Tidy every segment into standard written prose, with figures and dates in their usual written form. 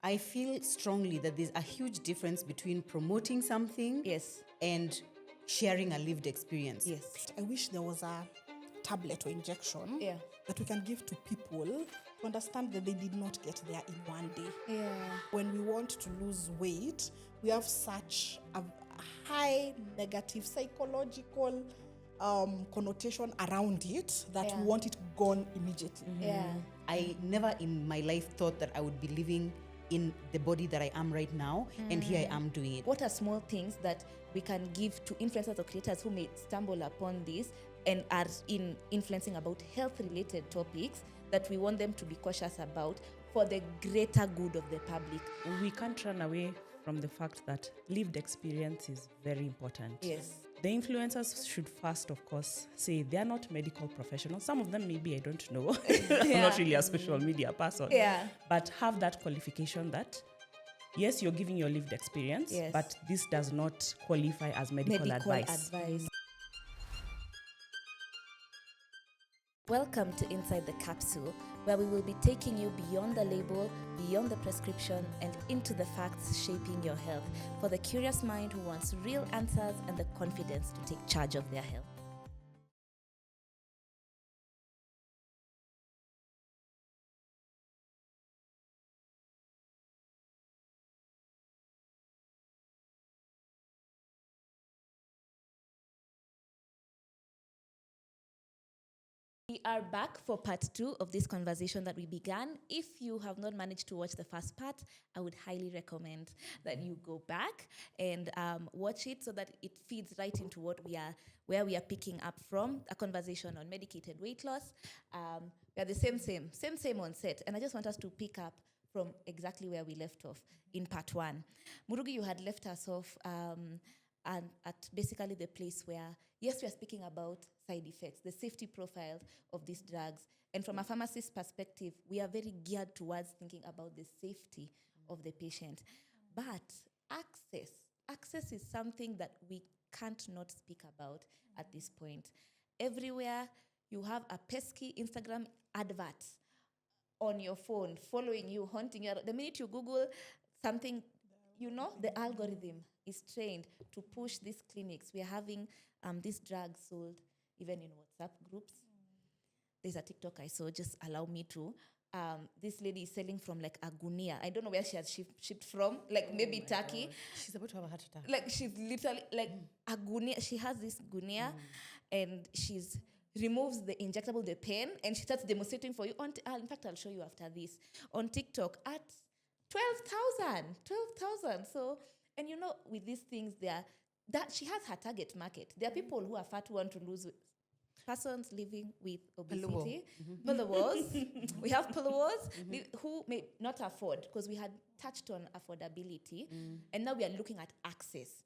I feel strongly that there's a huge difference between promoting something Yes. and sharing a lived experience. Yes. I wish there was a tablet or injection Yeah. that we can give to people to understand that they did not get there in one day. Yeah. When we want to lose weight, we have such a high negative psychological connotation around it that we want it gone immediately. Yeah. I never in my life thought that I would be living in the body that I am right now, and here I am doing it. What are small things that we can give to influencers or creators who may stumble upon this and are influencing about health-related topics that we want them to be cautious about for the greater good of the public? We can't run away from the fact that lived experience is very important. Yes. The influencers should first, of course, say they are not medical professionals. Some of them maybe I don't know. I'm not really a social media person. Yeah. But have that qualification that, yes, you're giving your lived experience, Yes. but this does not qualify as medical advice. Welcome to Inside the Capsule, where we will be taking you beyond the label, beyond the prescription, and into the facts shaping your health for the curious mind who wants real answers and the confidence to take charge of their health. We are back for part 2 of this conversation that we began. If you have not managed to watch the first part, I would highly recommend that you go back and watch it so that it feeds right into where we are picking up from, a conversation on medicated weight loss. We are the same on set. And I just want us to pick up from exactly where we left off in part 1. Murugi, you had left us off and at basically the place where, yes, we are speaking about side effects, the safety profile of these drugs. And from a pharmacist perspective, we are very geared towards thinking about the safety of the patient. But access is something that we can't not speak about at this point. Everywhere you have a pesky Instagram advert on your phone, following you, haunting you. The minute you Google something, the algorithm is trained to push these clinics. We are having these drugs sold even in WhatsApp groups. There's a TikTok I saw, just allow me to. This lady is selling from like a gunia. I don't know where she has shipped from, like maybe Turkey. God. She's about to have a heart attack. Like she's literally like a gunia. She has this gunia and she's removes the injectable, the pen, and she starts demonstrating for you. In fact, I'll show you after this. On TikTok at 12,000. So, and with these things, that she has her target market. There are people who are fat who want to lose weight. Persons living with obesity, Pillowers. We have Pillowers who may not afford, because we had touched on affordability, and now we are looking at access.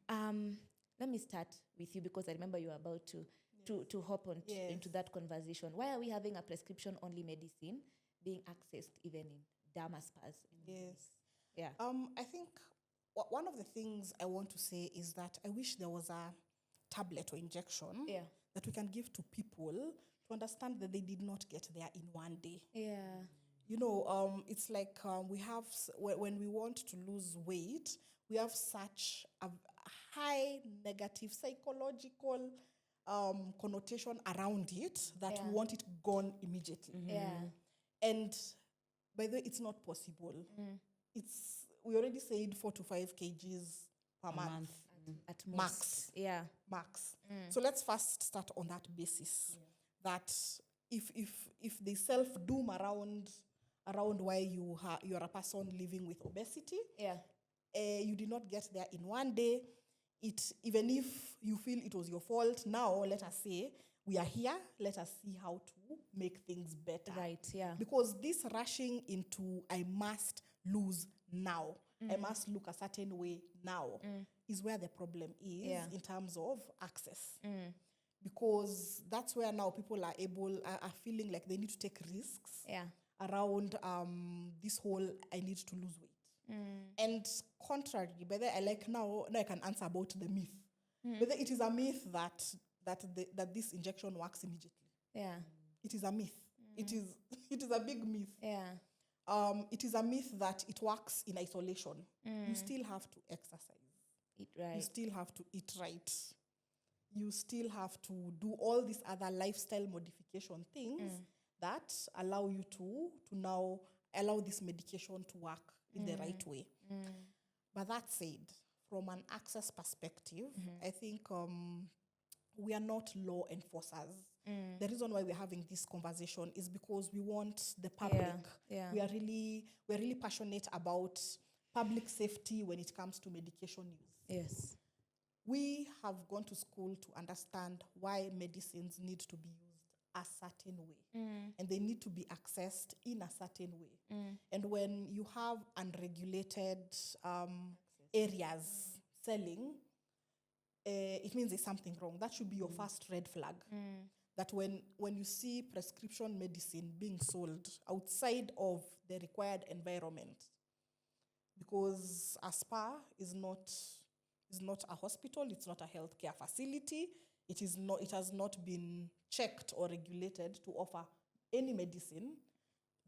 Let me start with you, because I remember you were about to hop on into that conversation. Why are we having a prescription-only medicine being accessed even in derma spas? Yes. Yeah. I think one of the things I want to say is that I wish there was a tablet or injection that we can give to people to understand that they did not get there in one day. Yeah. It's like we have, when we want to lose weight, we have such a high negative psychological connotation around it that we want it gone immediately. Yeah. And by the way, it's not possible. We already said 4 to 5 kgs per month. At most. Max. Yeah. Max. So let's first start on that basis. That if they self-doom around why you're a person living with obesity, you did not get there in one day. Even if you feel it was your fault, now let us say we are here. Let us see how to make things better. Right. Yeah. Because this rushing into I must lose now, I must look a certain way now, is where the problem is in terms of access. Because that's where now people are feeling like they need to take risks around this whole I need to lose weight. And contrary, but then I like now I can answer about the myth. But it is a myth that this injection works immediately. Yeah. It is a myth. It is a big myth. Yeah. it is a myth that it works in isolation. You still have to exercise. Eat right. You still have to eat right. You still have to do all these other lifestyle modification things that allow you to now allow this medication to work in the right way. But that said, from an access perspective, I think we are not law enforcers. The reason why we're having this conversation is because we want the public. Yeah. We're really passionate about public safety when it comes to medication use. Yes. We have gone to school to understand why medicines need to be used a certain way, and they need to be accessed in a certain way. And when you have unregulated areas selling, it means there's something wrong. That should be your first red flag. That when you see prescription medicine being sold outside of the required environment, because a spa is not a hospital, it's not a healthcare facility, it has not been checked or regulated to offer any medicine,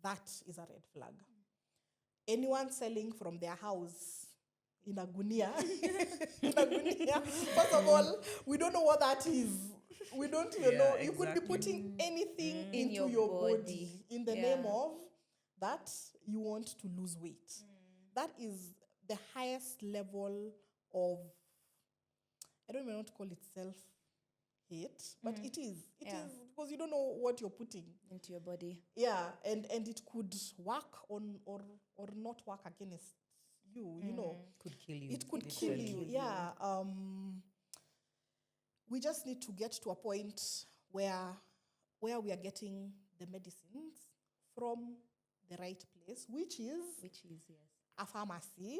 that is a red flag. Anyone selling from their house in a gunia, first of all, we don't know what that is. We don't even know. You could be putting anything into your body in the name of that you want to lose weight. That is the highest level of, I don't even want to call it self-hate, but it is. It is because you don't know what you're putting into your body. Yeah, and it could work on or not work against you, you know. Could kill you. It could kill you, yeah. We just need to get to a point where we are getting the medicines from the right place, which is Yes. a pharmacy.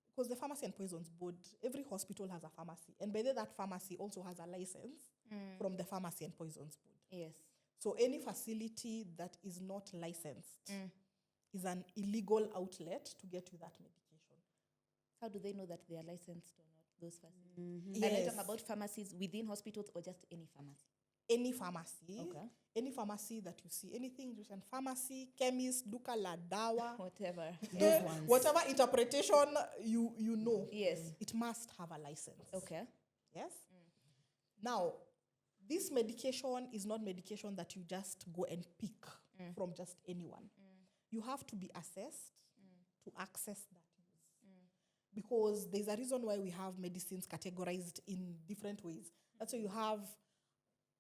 Because the Pharmacy and Poisons Board, every hospital has a pharmacy. And by the way, that pharmacy also has a license from the Pharmacy and Poisons Board. Yes. So any facility that is not licensed is an illegal outlet to get you that medication. How do they know that they are licensed or not, those facilities? Yes. Are you talking about pharmacies within hospitals or just any pharmacy? Any pharmacy. Okay. Any pharmacy that you see, anything written pharmacy, chemist, duka la dawa, Whatever. those ones. Whatever interpretation you know, Yes. it must have a license. Okay. Yes? Now, this medication is not medication that you just go and pick from just anyone. You have to be assessed to access that use. Because there's a reason why we have medicines categorized in different ways. That's why you have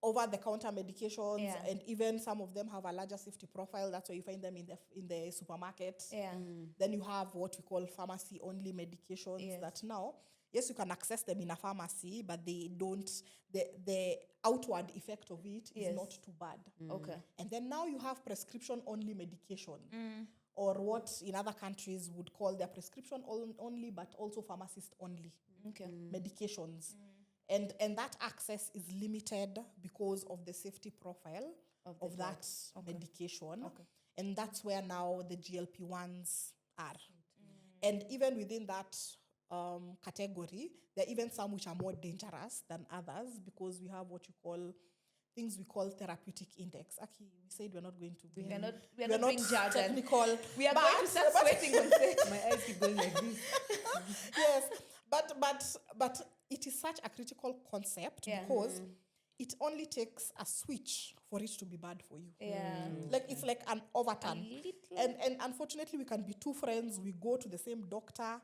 over-the-counter medications, and even some of them have a larger safety profile. That's why you find them in the supermarket. Yeah. Then you have what we call pharmacy-only medications that now, yes, you can access them in a pharmacy, but they don't, the outward effect of it is not too bad. Okay. And then now you have prescription-only medication, or what in other countries would call their prescription only, but also pharmacist-only medications. And that access is limited because of the safety profile of that medication. Okay. And that's where now the GLP-1s are. And even within that category, there are even some which are more dangerous than others because we have what you call things we call therapeutic index. Aki, we said we're not going to be... We're not doing jargon. Technical. We are going to start sweating on stage. My eyes keep going like this. Yes, but it is such a critical concept because it only takes a switch for it to be bad for you. Yeah. Like it's like an overturn. And unfortunately, we can be two friends. We go to the same doctor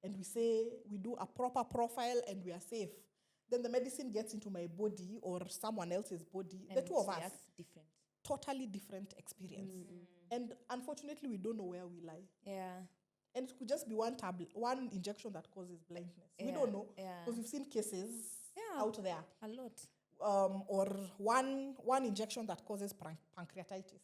and we say we do a proper profile and we are safe. Then the medicine gets into my body or someone else's body. And the two of us, different. totally different experience. And unfortunately, we don't know where we lie. Yeah. And it could just be one tablet, one injection that causes blindness. We don't know because we've seen cases out there. A lot. Or one injection that causes pancreatitis.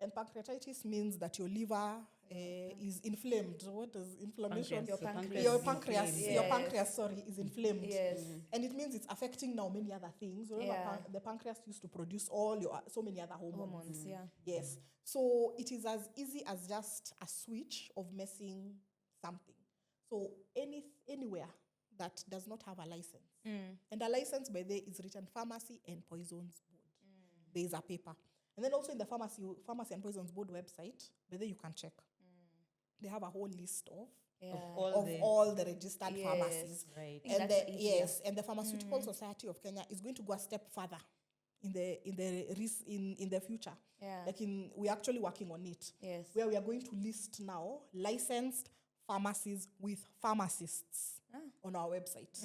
And pancreatitis means that your liver is inflamed. What is inflammation? Your pancreas. Your pancreas, is inflamed. Yes. And it means it's affecting now many other things. Remember, the pancreas used to produce so many other hormones. Yes. So it is as easy as just a switch of messing something. So anywhere that does not have a license. And a license by there is written Pharmacy and Poisons Board. There is a paper. And then also in the Pharmacy and Poisons Board website, whether you can check. They have a whole list of all the registered pharmacies. Right. And that's easier. and the Pharmaceutical Society of Kenya is going to go a step further in the future. Yeah. Like we're actually working on it. Yes. Where we are going to list now licensed pharmacies with pharmacists on our website.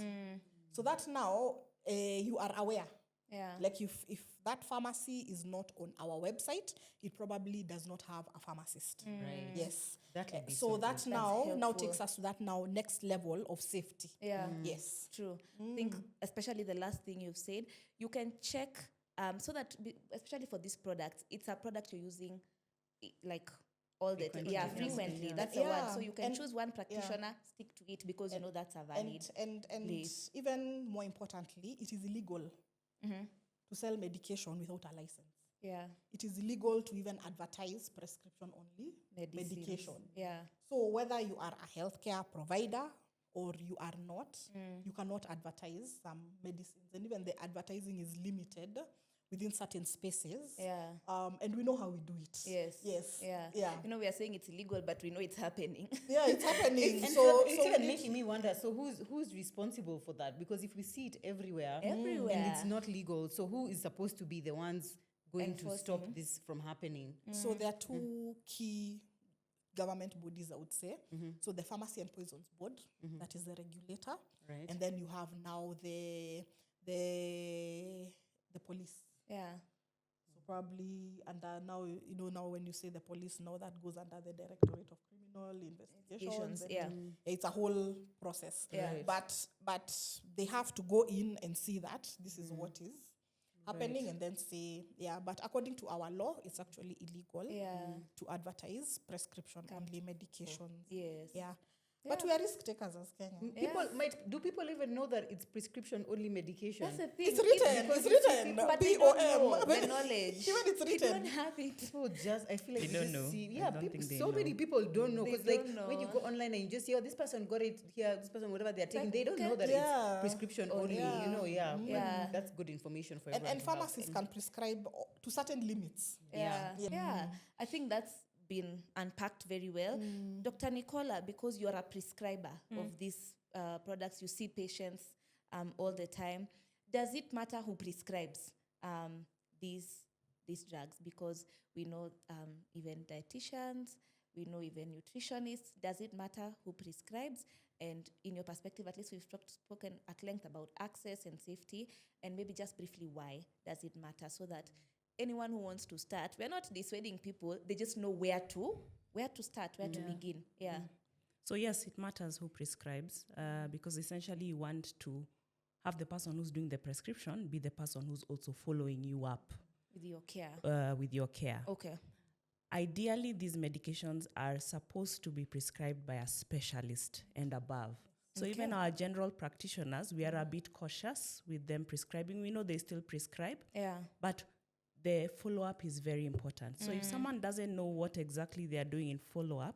So that now you are aware. Yeah. Like if that pharmacy is not on our website, it probably does not have a pharmacist. Right. Yes. That would be So that good. now helpful. takes us to that now next level of safety. Yeah. Yes. True. I think especially the last thing you've said, you can check so that especially for this product, it's a product you're using like all the time. Yeah, frequently. That's the word. So you can choose one practitioner, stick to it because you know that's a valid. And place. even more importantly, it is illegal to sell medication without a license. Yeah. It is illegal to even advertise prescription only medication. Yeah. So whether you are a healthcare provider or you are not, you cannot advertise some medicines. And even the advertising is limited within certain spaces. Yeah. And we know how we do it. Yes. Yes. Yeah. Yeah. You know, we are saying it's illegal, but we know it's happening. Yeah, it's happening. And so even making me wonder, so who's responsible for that? Because if we see it everywhere, and it's not legal, so who is supposed to be the ones going to stop this from happening? So there are two key government bodies, I would say. So the Pharmacy and Poisons Board, that is the regulator. Right. And then you have now the police. Yeah. So probably under now, now when you say the police, now that goes under the Directorate of Criminal Investigations. It's a whole process. Yeah. Right. But they have to go in and see that this is what is happening and then say, but according to our law, it's actually illegal to advertise prescription-only medications. Yes. Yeah. But we are risk takers as Kenya. Do people even know that it's prescription only medication? That's the thing. It's written. But they don't know BOM. the knowledge. Even it's They written. don't have it. People I feel like They you don't just know. see, I don't think they so know. many people don't know. They Because like don't when you know. go online and you just see, this person got it here, this person, whatever they're taking, like, they don't know that it's prescription only, Yeah. But that's good information for everyone. And to have. pharmacists can prescribe to certain limits. Yeah. I think that's been unpacked very well. Dr. Nicola, because you're a prescriber of these products, you see patients all the time. Does it matter who prescribes these drugs? Because we know even dietitians, we know even nutritionists. Does it matter who prescribes? And in your perspective, at least we've spoken at length about access and safety, and maybe just briefly why does it matter, so that anyone who wants to start, we're not dissuading people, they just know where to start, where to begin. Yeah. So yes, it matters who prescribes because essentially you want to have the person who's doing the prescription be the person who's also following you up With your care. Okay. Ideally, these medications are supposed to be prescribed by a specialist and above. So even our general practitioners, we are a bit cautious with them prescribing. We know they still prescribe, but the follow-up is very important. So if someone doesn't know what exactly they are doing in follow-up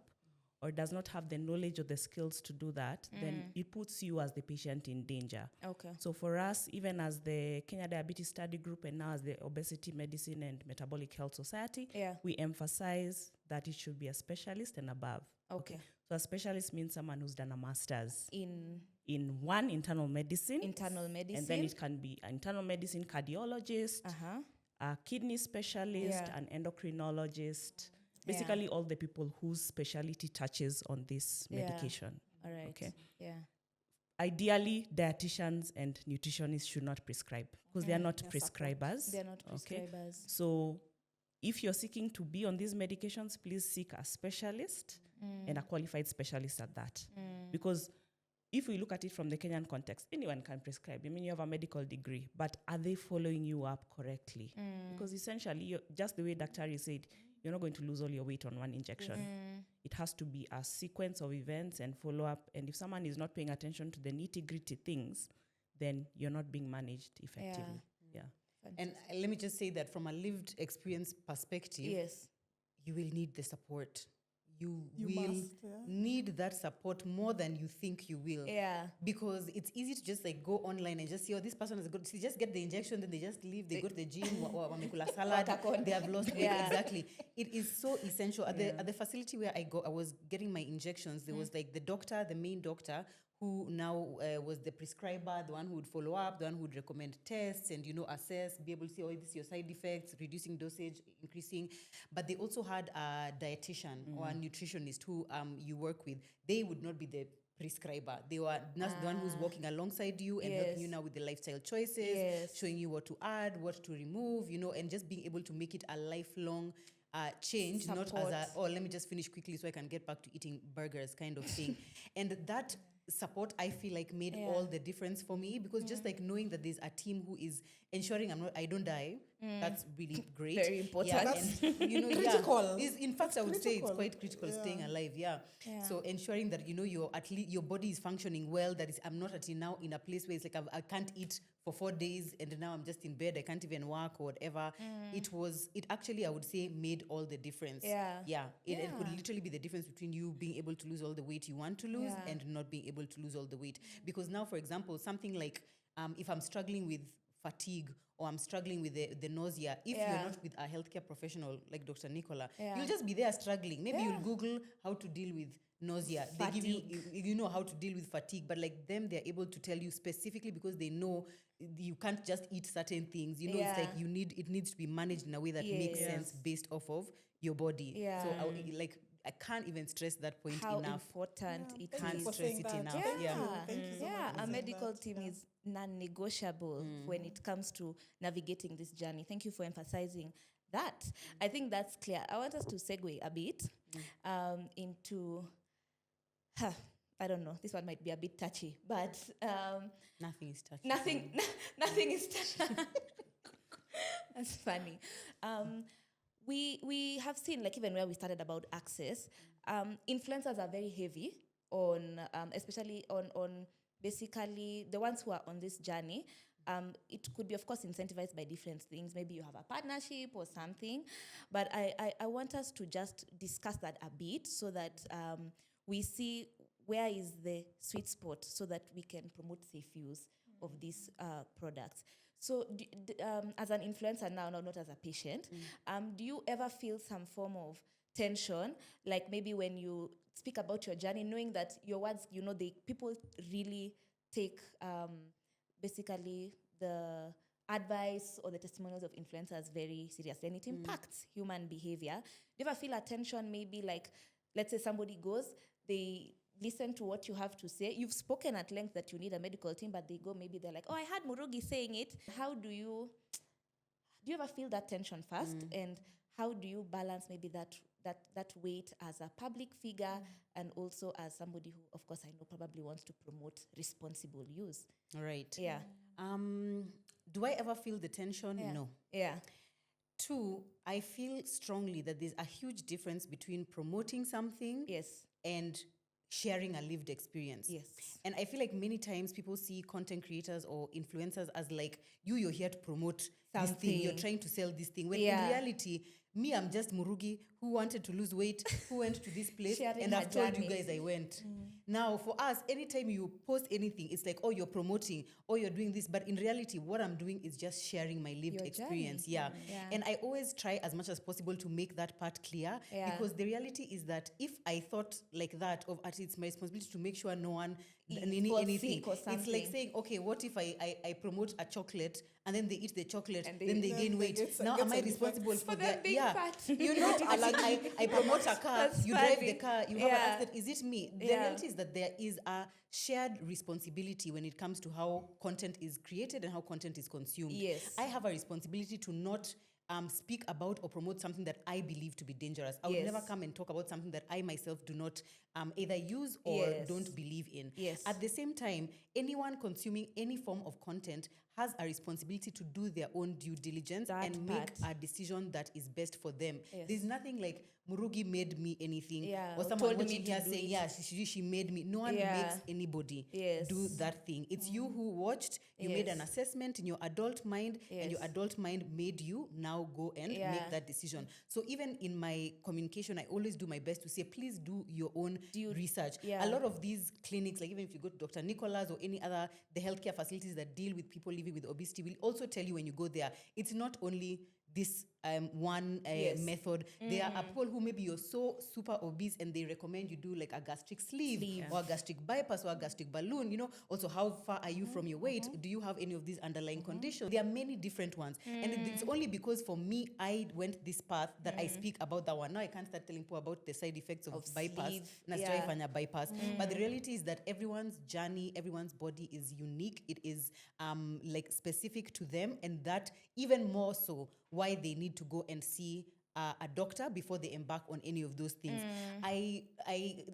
or does not have the knowledge or the skills to do that, then it puts you as the patient in danger. Okay. So for us, even as the Kenya Diabetes Study Group and now as the Obesity Medicine and Metabolic Health Society, we emphasize that it should be a specialist and above. Okay. So a specialist means someone who's done a master's in internal medicine. And then it can be an internal medicine cardiologist, a kidney specialist, an endocrinologist, basically all the people whose specialty touches on this medication. All right. Okay. Yeah. Ideally, dietitians and nutritionists should not prescribe because they are not prescribers. They're not prescribers. So if you're seeking to be on these medications, please seek a specialist and a qualified specialist at that. Because if we look at it from the Kenyan context, anyone can prescribe. I mean, you have a medical degree, but are they following you up correctly? Because essentially, just the way Dr. said, you're not going to lose all your weight on one injection. It has to be a sequence of events and follow-up. And if someone is not paying attention to the nitty-gritty things, then you're not being managed effectively. Yeah. And let me just say that from a lived experience perspective, you will need the support. you will must, need that support more than you think you will. Yeah. Because it's easy to just like go online and just see, oh, this person has got, so just get the injection, then they just leave, they go to the gym, wamekula salad, they have lost weight. Exactly. It is so essential. At the facility where I was getting my injections, there was like the main doctor, who now was the prescriber, the one who would follow up, the one who would recommend tests and, assess, be able to see, oh, this is your side effects, reducing dosage, increasing. But they also had a dietitian or a nutritionist who you work with. They would not be the prescriber. They were not the one who's walking alongside you and helping you now with the lifestyle choices, showing you what to add, what to remove, and just being able to make it a lifelong change, Support. not as let me just finish quickly so I can get back to eating burgers kind of thing. And that support, I feel like, made all the difference for me, because just like knowing that there's a team who is ensuring I don't die, that's really great. Very important. Yeah, That's and, critical. In fact, I would say it's critical. quite critical staying alive. Yeah. So ensuring that your body is functioning well. That is, I'm not now in a place where it's like I can't eat for 4 days and now I'm just in bed. I can't even work or whatever. It actually, I would say, made all the difference. Yeah. It could literally be the difference between you being able to lose all the weight you want to lose and not being able to lose all the weight. Because now, for example, something like if I'm struggling with fatigue or I'm struggling with the nausea, if you're not with a healthcare professional like Dr. Nicola, you'll just be there struggling. Maybe you'll Google how to deal with nausea. Fatigue. They give you know how to deal with fatigue, but like them, they're able to tell you specifically, because they know you can't just eat certain things. It's like it needs to be managed in a way that makes sense based off of your body. So I can't even stress that point How enough. important it Thank you is. for stress saying it that. enough. Thank Yeah. you. Thank you so much for A saying medical that. team is non-negotiable when it comes to navigating this journey. Thank you for emphasizing that. I think that's clear. I want us to segue a bit into, I don't know, this one might be a bit touchy, but Nothing is touched. nothing is touchy. That's funny. We have seen, like, even where we started about access, influencers are very heavy on, especially on basically the ones who are on this journey. It could be, of course, incentivized by different things. Maybe you have a partnership or something. But I want us to just discuss that a bit so that we see where is the sweet spot so that we can promote safe use of these products. So as an influencer now, not as a patient, do you ever feel some form of tension? Like maybe when you speak about your journey, knowing that your words, people really take basically the advice or the testimonials of influencers very seriously, and it impacts human behavior. Do you ever feel a tension, maybe like, let's say somebody goes, they listen to what you have to say. You've spoken at length that you need a medical team, but they go, maybe they're like, oh, I heard Murugi saying it. How do you ever feel that tension first? And how do you balance maybe that weight as a public figure and also as somebody who, of course, I know probably wants to promote responsible use? Right. Yeah. Do I ever feel the tension? Yeah. No. Yeah. 2, I feel strongly that there's a huge difference between promoting something Yes. and sharing a lived experience. Yes. And I feel like many times people see content creators or influencers as like, you're here to promote this thing, you're trying to sell this thing. When in reality, me, I'm just Murugi who wanted to lose weight, who went to this place, Sharing and her I've told you journey. guys I went. Now, for us, anytime you post anything, it's like, oh, you're promoting, or you're doing this. But in reality, what I'm doing is just sharing my lived Your experience. journey. Yeah. Yeah. And I always try as much as possible to make that part clear, because the reality is that if I thought like that, it's my responsibility to make sure no one Falls anything. sick or It's like something. saying, okay, what if I promote a chocolate and then they eat the chocolate, And then they gain weight? Now am I responsible for them that? being fat. I promote a car, That's you drive funny. the car, you have an accident. Is it me? The Yeah. reality is that there is a shared responsibility when it comes to how content is created and how content is consumed. Yes. I have a responsibility to not speak about or promote something that I believe to be dangerous. I would Yes. never come and talk about something that I myself do not either use or don't believe in. Yes. At the same time, anyone consuming any form of content has a responsibility to do their own due diligence and make a decision that is best for them. Yes. There's nothing like Murugi made me anything, or or someone told me watching to here do saying, it. yeah, she made me. No one makes anybody do that thing. It's you who watched, you made an assessment in your adult mind, and your adult mind made you now go and make that decision. So even in my communication, I always do my best to say, please do your own research. A lot of these clinics, like even if you go to Dr. Nicholas or any other, the healthcare facilities that deal with people living with obesity will also tell you when you go there, it's not only this one method. There are people who maybe you're so super obese and they recommend you do like a gastric sleeve. Or a gastric bypass or a gastric balloon. You know, also how far are you from your weight? Do you have any of these underlying conditions? There are many different ones. And it's only because for me, I went this path that I speak about that one. Now I can't start telling people about the side effects of bypass. Bypass. But the reality is that everyone's journey, everyone's body is unique. It is like specific to them, and that even more so why they need to go and see a doctor before they embark on any of those things. I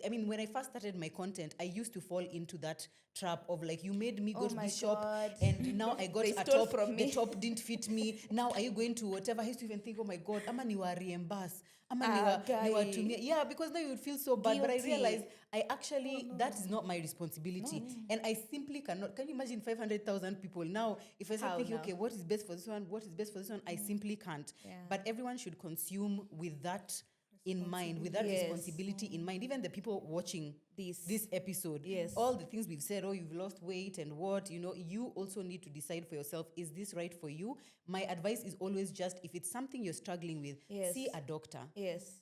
mean, when I first started my content, I used to fall into that trap of like, you made me go to this shop and now I got a top, the top didn't fit me. Now are you going to whatever? I used to even think, oh my God, ama niwa reimburse. Ama niwa tumia. Yeah, because now you would feel so bad. But I realized I actually, that is not my responsibility. And I simply cannot. Can you imagine 500,000 people? Now, if I start thinking, okay, what is best for this one? What is best for this one? I simply can't. But everyone should consume with that in mind, with that responsibility in mind. Even the people watching this episode, all the things we've said, oh, you've lost weight and what, you know, you also need to decide for yourself, is this right for you? My advice is always just, if it's something you're struggling with, see a doctor.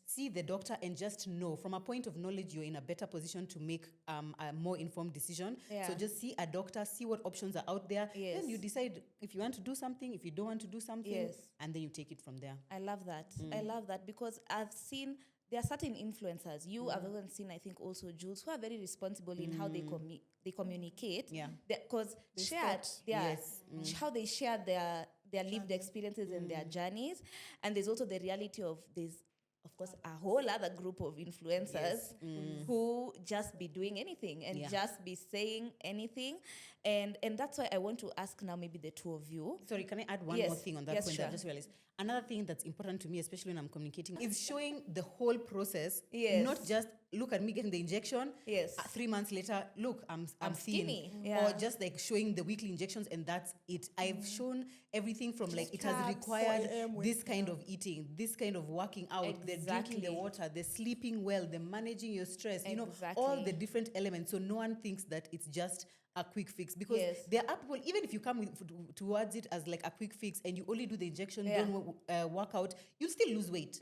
See the doctor and just know, from a point of knowledge, you're in a better position to make a more informed decision. So just see a doctor, see what options are out there. Then you decide if you want to do something, if you don't want to do something, and then you take it from there. I love that. I love that because I've seen there are certain influencers. You have even seen, I think, also Jules, who are very responsible in how they communicate. Because how they share their lived experiences and their journeys. And there's also the reality of of course, a whole other group of influencers who just be doing anything and just be saying anything. And that's why I want to ask now maybe the two of you. Sorry, can I add one more thing on that point? Sure. I just realized. Another thing that's important to me, especially when I'm communicating, is showing the whole process. Not just look at me getting the injection. 3 months later, look, I'm skinny. thin. Or just like showing the weekly injections and that's it. I've shown everything from like it has required this kind of eating, this kind of working out, the drinking the water, the sleeping well, the managing your stress, you know, all the different elements. So no one thinks that it's just a quick fix, because there are people, even if you come towards it as like a quick fix and you only do the injection, don't work out, you'll still lose weight.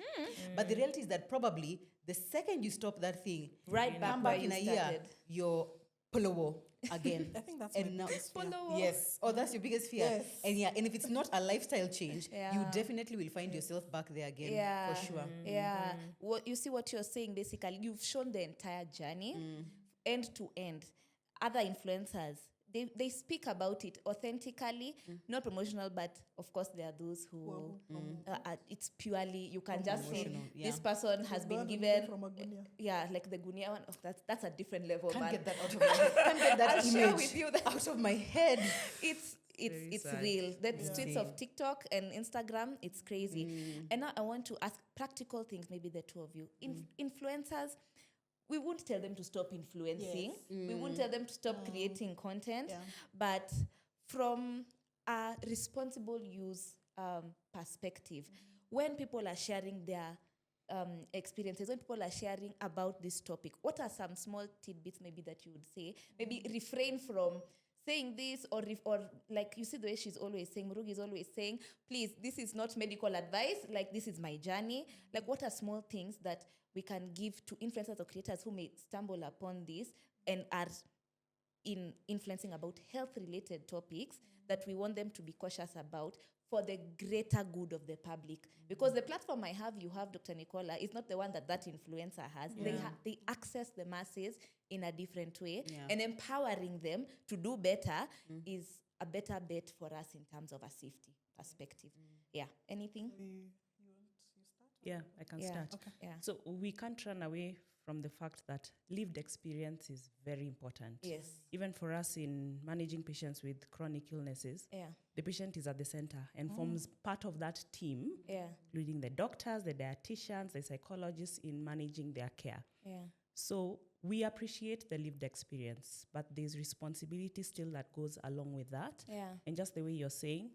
But the reality is that probably the second you stop that thing, come back in a year, you're polowo again. I think that's and my now, biggest fear. Yes. Oh, that's your biggest fear. And and if it's not a lifestyle change, you definitely will find yourself back there again, for sure. What you see, what you're saying, basically, you've shown the entire journey, end to end. Other influencers, they speak about it authentically, not promotional, but of course there are those who it's purely, you can just say this person has been given from a gunia. Like the gunia one. Oh, that's a different level. Can't get that out of my head. Can't get that I'll image share with you that out of my head. It's real. The streets of TikTok and Instagram, it's crazy. And now I want to ask practical things, maybe the two of you. Influencers, we won't tell them to stop influencing. We won't tell them to stop creating content. But from a responsible use perspective, when people are sharing their experiences, when people are sharing about this topic, what are some small tidbits maybe that you would say? Maybe refrain from saying this, or like you see the way she's always saying, Murugi is always saying, please, this is not medical advice, like this is my journey. Like what are small things that we can give to influencers or creators who may stumble upon this and are influencing about health-related topics that we want them to be cautious about for the greater good of the public? Because the platform you have Dr. Nicola, is not the one that influencer has. They access the masses in a different way, and empowering them to do better is a better bet for us in terms of a safety perspective. Anything? You start? Yeah, I can start. Okay. So we can't run away from the fact that lived experience is very important. Yes. Even for us in managing patients with chronic illnesses, Yeah. the patient is at the center and forms part of that team, Yeah. including the doctors, the dietitians, the psychologists in managing their care. Yeah. So we appreciate the lived experience, but there's responsibility still that goes along with that. Yeah. And just the way you're saying,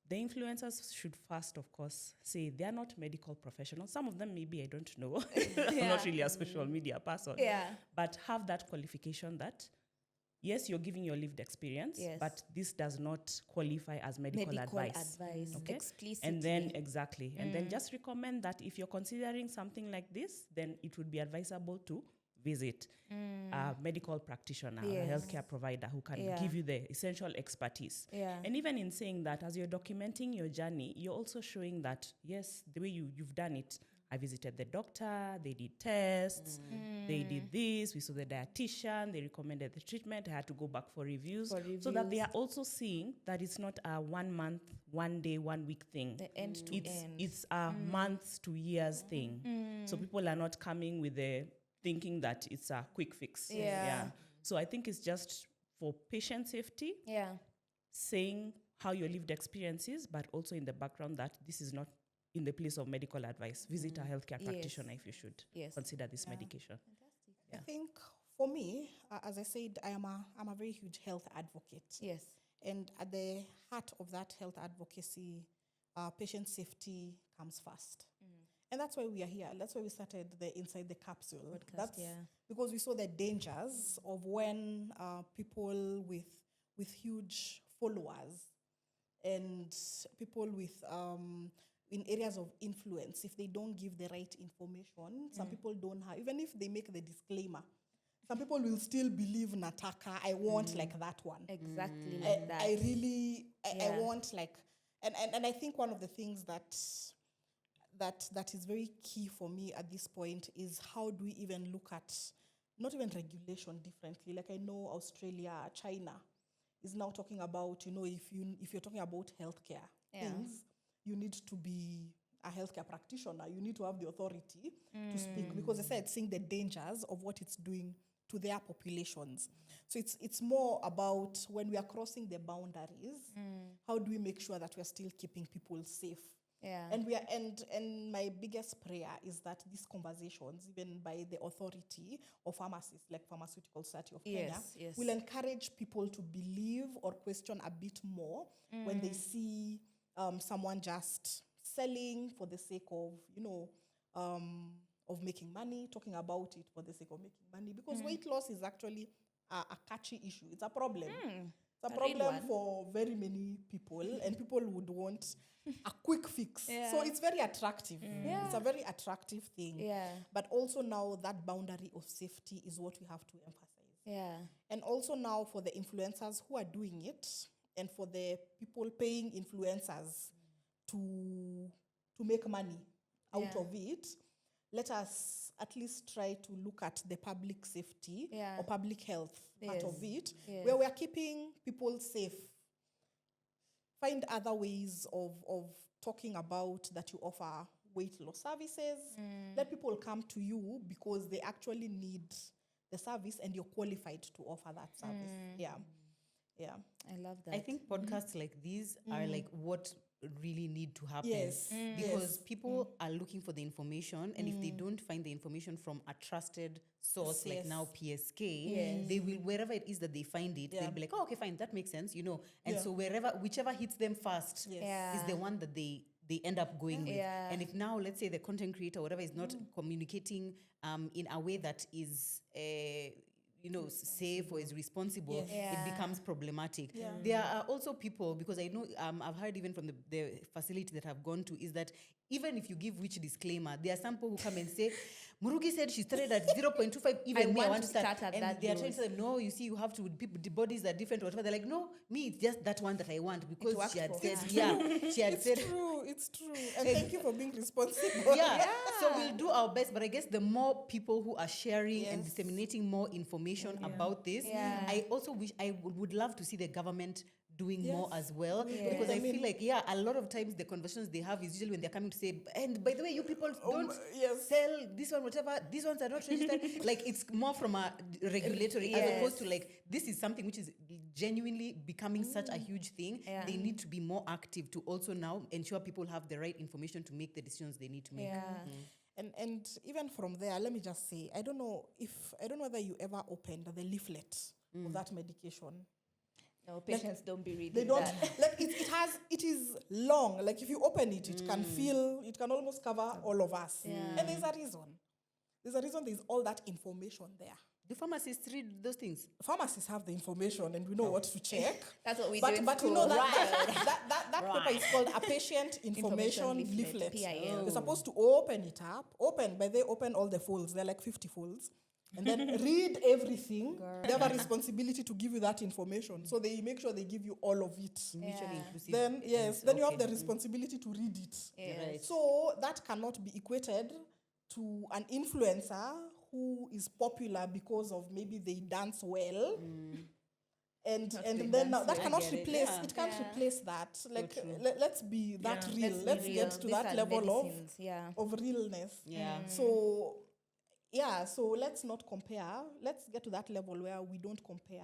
the influencers should first, of course, say they're not medical professionals. Some of them maybe, I don't know. I'm not really a social media person. Yeah. But have that qualification that, yes, you're giving your lived experience, Yes. but this does not qualify as medical advice. Okay? Explicitly. And then, exactly. And then just recommend that if you're considering something like this, then it would be advisable to visit a medical practitioner, Yes. a healthcare provider who can Yeah. give you the essential expertise. Yeah. And even in saying that, as you're documenting your journey, you're also showing that, yes, the way you've done it, I visited the doctor, they did tests, they did this, we saw the dietitian, they recommended the treatment, I had to go back for reviews. So that they are also seeing that it's not a 1 month, 1 day, 1 week thing. The end to end. It's a months to years thing. So people are not coming with the thinking that it's a quick fix. Yeah. So I think it's just for patient safety, Yeah. saying how your lived experience is, but also in the background that this is not in the place of medical advice. Visit a healthcare Yes. practitioner if you should Yes. consider this medication. I think for me, as I said, I'm a very huge health advocate. Yes. And at the heart of that health advocacy, patient safety comes first. And that's why we are here. That's why we started the Inside the Capsule. Podcast, That's yeah. because we saw the dangers of when people with huge followers and people with in areas of influence, if they don't give the right information, some people don't have, even if they make the disclaimer, some people will still believe Nataka, I want like that one. Exactly like that. I really, I Yeah. want like, and I think one of the things that is very key for me at this point is how do we even look at, not even regulation differently. Like I know Australia, China is now talking about, if you're talking about healthcare things, you need to be a healthcare practitioner. You need to have the authority to speak because they said seeing the dangers of what it's doing to their populations. So it's more about when we are crossing the boundaries, how do we make sure that we're still keeping people safe? Yeah. And we are and my biggest prayer is that these conversations, even by the authority of pharmacists, like Pharmaceutical Society of Kenya, yes. will encourage people to believe or question a bit more when they see someone just selling for the sake of making money, talking about it for the sake of making money. Because weight loss is actually a catchy issue. It's a problem. It's a problem for very many people, and people would want a quick fix. Yeah. So it's very attractive. Yeah. It's a very attractive thing. Yeah. But also now that boundary of safety is what we have to emphasize. Yeah. And also now for the influencers who are doing it, and for the people paying influencers to make money out of it, let us at least try to look at the public safety or public health part of it, where we are keeping people safe. Find other ways of talking about that you offer weight loss services. Let people come to you because they actually need the service and you're qualified to offer that service. Yeah. I love that. I think podcasts like these are like what really need to happen. Yes. Because people are looking for the information, and if they don't find the information from a trusted source like now PSK, they will, wherever it is that they find it, they'll be like, oh, okay, fine, that makes sense, And so whichever hits them first is the one that they end up going with. And if now, let's say the content creator, whatever, is not communicating in a way that is safe or is responsible, it becomes problematic. There are also people, because I know I've heard even from the facility that I've gone to, is that even if you give which disclaimer, there are some people who come and say, Murugi said she started at 0.25, even I want to start at that. And they are trying to say, no, you see, you have to, the bodies are different or whatever. They're like, no, me, it's just that one that I want, because she had said, she had said. It's true. And thank you for being responsible. So we'll do our best, but I guess the more people who are sharing and disseminating more information about this, I also wish, I would love to see the government doing more as well. Because I feel like, a lot of times the conversations they have is usually when they're coming to say, and by the way, you people don't sell this one, whatever, these ones are not registered. Like, it's more from a regulatory as opposed to like, this is something which is genuinely becoming such a huge thing. They need to be more active to also now ensure people have the right information to make the decisions they need to make. And even from there, let me just say, I don't know whether you ever opened the leaflet of that medication. No, patients don't be reading They don't that. like it is long. Like if you open it, it can almost cover all of us. And there's a reason. There's all that information there. Do pharmacists read those things? Pharmacists have the information and we know what to check. That's what we do in But school. you know that paper is called a patient information leaflet. PIL. You're supposed to open it up. Open all the folds. They're like 50 folds. And then read everything. They have a responsibility to give you that information. So they make sure they give you all of it. Mutually inclusive. Then you have the responsibility to read it. Right. So that cannot be equated to an influencer who is popular because of maybe they dance well. And then now that cannot replace it can't replace that. Like let's be that real. Let's get to that level of realness. So let's not compare. Let's get to that level where we don't compare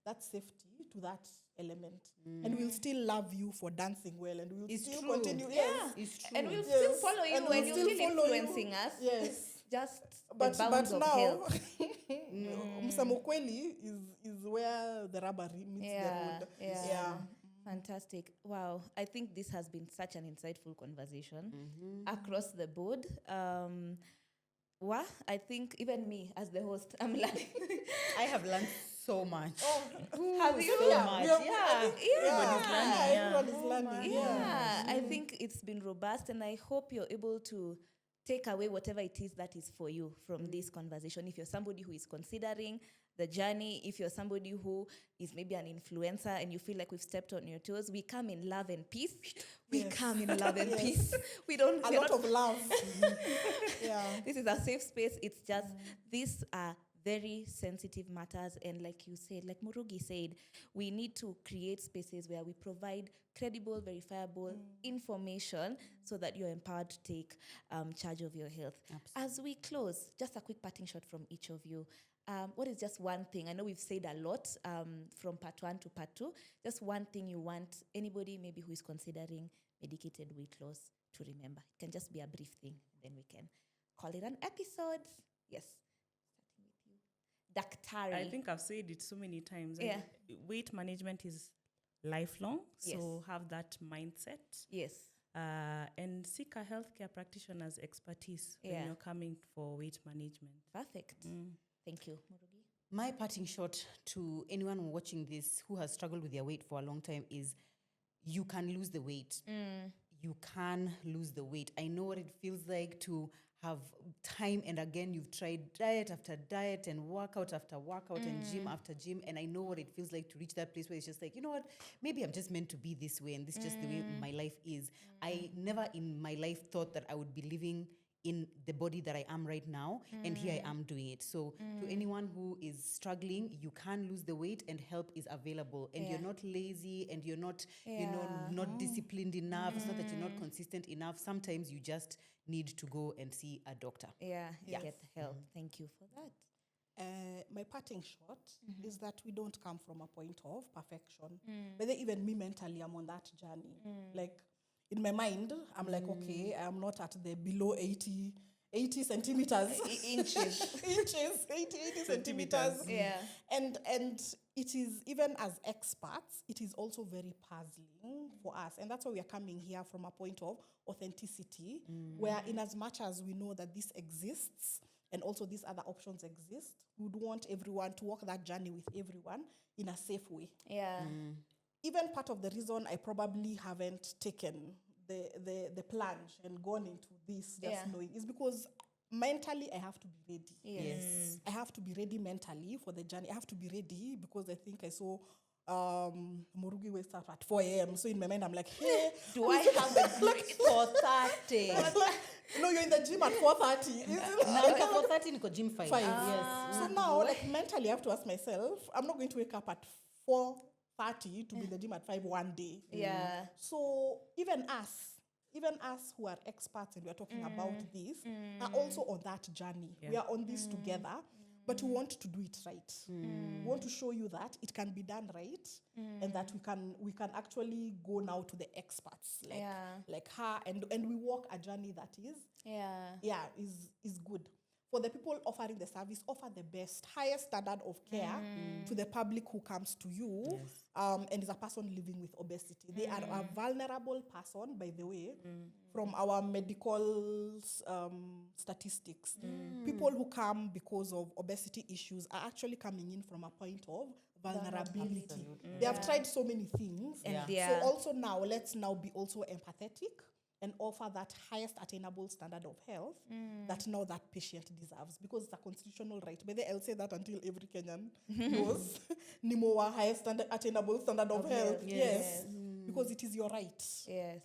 that safety to that element. And we'll still love you for dancing well, and we'll still continue. It's true. And we'll still follow you, and you're still influencing us. Yes. Just But the bounds of now, health. msemo kweli is where the rubber meets the road. Yeah. Fantastic. Wow. I think this has been such an insightful conversation across the board. I think even me as the host, I'm learning. I have learned so much. Have you? So much. Everyone is learning. I think it's been robust, and I hope you're able to take away whatever it is that is for you from this conversation. If you're somebody who is considering the journey, if you're somebody who is maybe an influencer and you feel like we've stepped on your toes, we come in love and peace. We come in love and peace. We don't A lot of love. This is a safe space. It's just these are very sensitive matters, and like you said, like Murugi said, we need to create spaces where we provide credible, verifiable information so that you're empowered to take charge of your health. Absolutely. As we close, just a quick parting shot from each of you. What is just one thing? I know we've said a lot from part 1 to part 2. Just one thing you want anybody maybe who is considering medicated weight loss to remember. It can just be a brief thing, then we can call it an episode. Yes. Daktari. I think I've said it so many times. Weight management is lifelong, so have that mindset. Yes. And seek a healthcare practitioner's expertise when you're coming for weight management. Perfect. Thank you, Murugi. My parting shot to anyone watching this who has struggled with their weight for a long time is you can lose the weight. You can lose the weight. I know what it feels like to have time and again you've tried diet after diet and workout after workout and gym after gym, and I know what it feels like to reach that place where it's just like, you know what, maybe I'm just meant to be this way and this is just the way my life is. I never in my life thought that I would be living in the body that I am right now, and here I am doing it. So to anyone who is struggling, you can lose the weight and help is available, and you're not lazy and you're not not disciplined enough. It's not that you're not consistent enough. Sometimes you just need to go and see a doctor. Get help. Thank you for that. My parting shot is that we don't come from a point of perfection. Whether even me mentally, I'm on that journey. Like in my mind, I'm like, okay, I'm not at the below 80 centimeters. Inches. 80 centimeters. Yeah. And it is, even as experts, it is also very puzzling for us. And that's why we are coming here from a point of authenticity, where in as much as we know that this exists, and also these other options exist, we would want everyone to walk that journey with everyone in a safe way. Even part of the reason I probably haven't taken the plunge and gone into this just knowing is because mentally I have to be ready. Yes. I have to be ready mentally for the journey. I have to be ready because I think I saw Murugi wakes up at 4 a.m. So in my mind I'm like, hey, do I have a break? 4:30. No, you're in the gym at 4:30. Now at 4:30 niko gym 5. Yes. So now, like mentally, I have to ask myself, I'm not going to wake up at 4:30 30 to be in the gym at 5 one day. Yeah. So even us who are experts and we are talking about this are also on that journey. We are on this together, but we want to do it right. We want to show you that it can be done right, and that we can actually go now to the experts like her, and we walk a journey that is good. For the people offering the service, offer the best, highest standard of care to the public who comes to you, and is a person living with obesity. They are a vulnerable person, by the way, from our medical statistics. People who come because of obesity issues are actually coming in from a point of vulnerability. They have tried so many things. So also now, let's now be also empathetic and offer that highest attainable standard of health that now that patient deserves, because it's a constitutional right. But I'll say that until every Kenyan knows Nimowa highest attainable standard of health. Yes. Because it is your right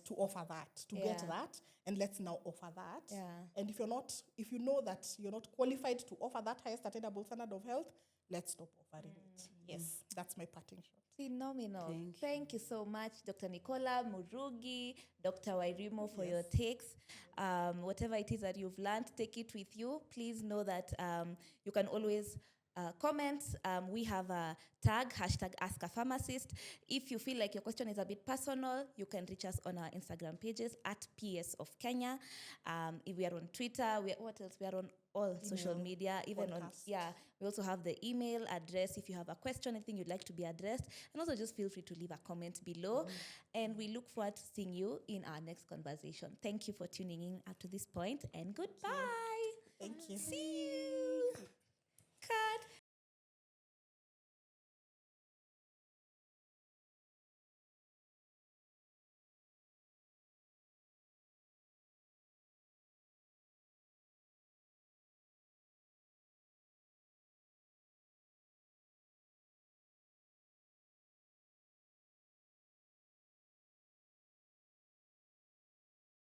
to offer that, to get that, and let's now offer that. And if you know that you're not qualified to offer that highest attainable standard of health, let's stop offering it. Yes, that's my parting shot. Phenomenal. Thank you so much, Dr. Nicola, Murugi, Dr. Wairimo, for your takes. Whatever it is that you've learned, take it with you. Please know that you can always comment. We have a tag, #AskAPharmacist. If you feel like your question is a bit personal, you can reach us on our Instagram pages @PS of Kenya. If we are on Twitter, what else? We are on all social media, even podcast. We also have the email address if you have a question, anything you'd like to be addressed. And also just feel free to leave a comment below. And we look forward to seeing you in our next conversation. Thank you for tuning in up to this point, and goodbye. Thank you. See you.